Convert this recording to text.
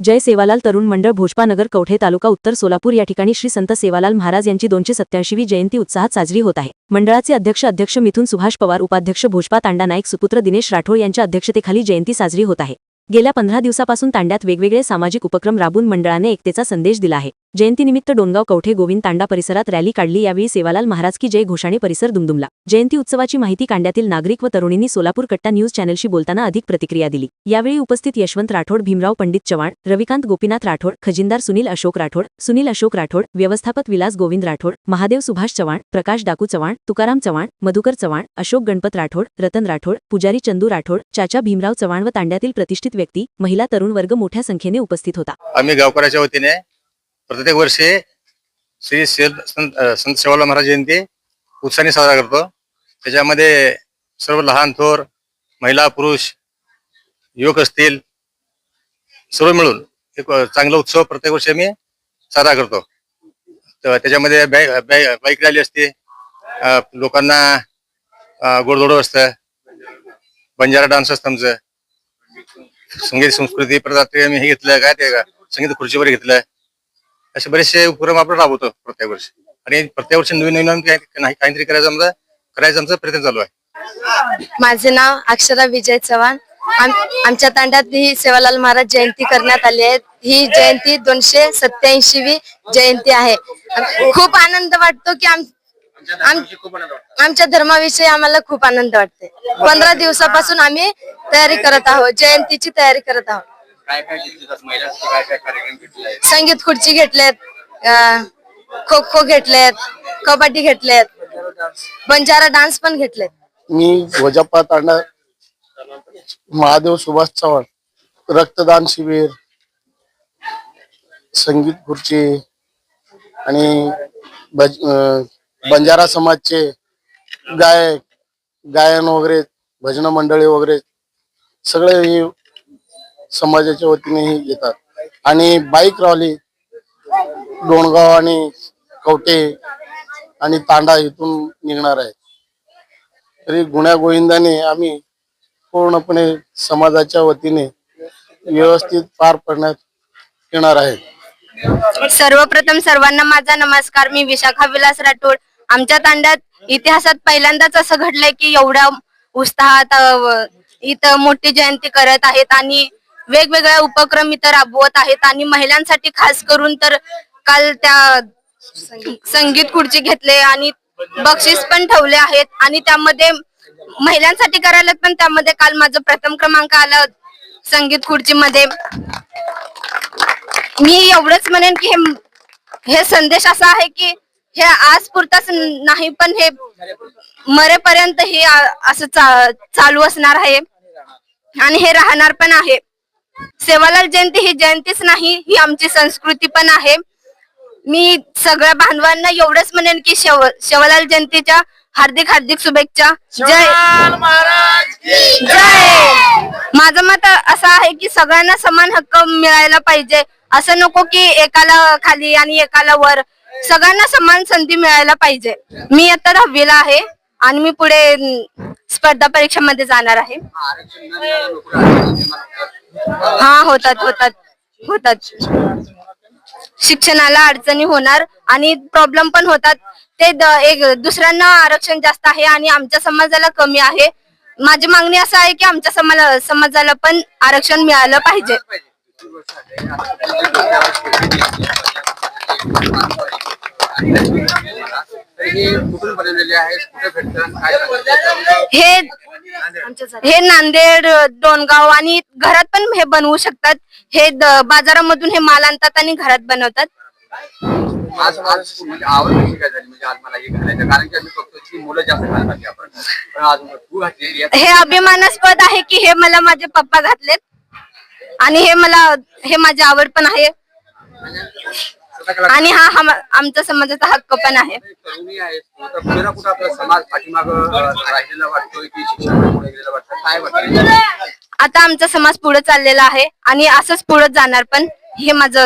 जय सेवालाल तरुण मंडळ भोजपा नगर कवठे तालुका उत्तर सोलापूर या ठिकाणी श्री संत सेवालाल महाराज यांची 287वी जयंती उत्साहात साजरी होत आहे। मंडळाचे अध्यक्ष मिथुन सुभाष पवार, उपाध्यक्ष भोजपा तांडा नाईक सुपुत्र दिनेश राठोड यांच्या अध्यक्षतेखाली जयंती साजरी होत आहे। गेल्या 15 दिवसापासून तांड्यात वेगवेगळे सामाजिक उपक्रम राबवून मंडळाने एकतेचा संदेश दिला आहे। जयंतीनिमित्त डोनगाव कवठे गोविंद तांडा परिसरात रॅली काढली। यावेळी सेवालाल महाराज की जय घोषाने परिसर दुमदुमला। जयंती उत्सवाची माहिती कांड्यातील नागरिक व तरुणींनी सोलापूर कट्टा न्यूज चॅनलशी बोलताना अधिक प्रतिक्रिया दिली। यावेळी उपस्थित यशवंत राठोड, भीमराव पंडित चव्हाण, रविकांत गोपीनाथ राठोड, खजिनदार सुनील अशोक राठोड, व्यवस्थापक विलास गोविंद राठोड, महादेव सुभाष चव्हाण, प्रकाश डाकू चव्हाण, तुकाराम चव्हाण, मधुकर चव्हाण, अशोक गणपत राठोड, रतन राठोड, पुजारी चंदू राठोड, चाचा भीमराव चव्हाण व तांड्यातील प्रतिष्ठित व्यक्ती, महिला, तरुण वर्ग मोठ्या संख्येने उपस्थित होता। आम्ही गावकऱ्याच्या वतीने प्रत्येक वर्षी श्री संत सेवालाल महाराज जयंती उत्साहाने साजरा करतो। त्याच्यामध्ये सर्व लहान थोर, महिला, पुरुष, युवक असतील, सर्व मिळून एक चांगला उत्सव प्रत्येक वर्षी आम्ही साजरा करतो। त्याच्यामध्ये बाईक रॅली असते, लोकांना गोडधोड असतं, बंजारा डान्स असतं, आमचं संगीत संस्कृती प्रदाते आम्ही हे घेतलं, काय ते संगीत खुर्चीवर घेतलं। असे बरेचसे उपक्रम आपण राबवतो प्रत्येक वर्षी, आणि प्रत्येक वर्षी नवीन काहीतरी करायचं आमचा प्रयत्न चालू आहे। माझे नाव अक्षरा विजय चव्हाण। आमच्या तांड्यात ही सेवालाल महाराज जयंती करण्यात आली आहे। ही जयंती 287वी जयंती आहे। खूप आनंद वाटतो की आमच्या धर्माविषयी आम्हाला खूप आनंद वाटते। 15 दिवसापासून आम्ही तयारी करत आहोत, जयंतीची तयारी करत आहोत। संगीत खुर्ची घेतलेत, खो खो घेतलेत, कबड्डी घेतलेत, बंजारा डान्स पण घेतलेत। मी भोजपा तांडा महादेव सुभाष चव्हाण, रक्तदान शिबिर, संगीत खुर्ची आणि बंजारा समाजचे गायन वगैरे, भजन मंडळी वगैरे सगळे हे समाजाच्या वतीने येतात। आणि बाईक रॅली डोणगाव आणि कवठे आणि तांडा इथून निघणार आहे। तरी गुण्या गोविंदाने आम्ही पूर्णपणे समाजाच्या वतीने व्यवस्थित पार पाडण्यात येणार आहे। सर्वप्रथम सर्वांना माझा नमस्कार। मी विशाखा विलास राठोड। आमच्या तांड्यात इतिहासात पहिल्यांदाच असं घडलंय की एवढ्या उत्साहात इथं मोठी जयंती करत आहेत आणि वेगवेगळ्या उपक्रम इथं राबवत आहेत। आणि महिलांसाठी खास करून तर काल त्या संगीत खुर्ची घेतले आणि बक्षीस पण ठेवले आहेत। आणि त्यामध्ये महिलांसाठी करायला पण त्यामध्ये काल माझं प्रथम क्रमांक आला संगीत खुर्ची मध्ये। मी एवढंच म्हणेन की हे संदेश असा आहे की हे आज पुरताच नाही, पण हे मरेपर्यंत हे असं चालू असणार आहे आणि हे राहणार पण आहे। सेवालाल जयंती ही जयंतीच नाही, ही आमची संस्कृती पण आहे। मी सगळ्या बांधवांना एवढंच म्हणेन की सेवालाल जयंतीच्या हार्दिक हार्दिक शुभेच्छा। जय जय। माझं मत असं आहे की सगळ्यांना समान हक्क मिळायला पाहिजे। असं नको की एकाला खाली आणि एकाला वर, सगळ्यांना समान संधी मिळायला पाहिजे। मी आता 10वीला आहे आणि मी पुढे स्पर्धा परीक्षामध्ये जाणार आहे। हा, होतात। शिक्षणाला अडचणी होणार आणि प्रॉब्लेम पण होतात। ते एक दुसऱ्यांना आरक्षण जास्त आहे आणि आमच्या समाजाला कमी आहे। माझी मागणी असं आहे की आमच्या समाजाला पण आरक्षण मिळालं पाहिजे। हे नांदेड, डोणगाव आणि घरात पण हे बनवू शकतात। हे बाजारामधून हे माल आणतात आणि घरात बनवतात। हे अभिमानास्पद आहे की हे मला माझे पप्पा घातलेत आणि हे माझी आवड पण आहे आणि हा आमच्या समाजाचा हक्क पण आहे। आता आमचा समाज पुढे चाललेला आहे आणि असंच पुढे जाणार पण, हे माझं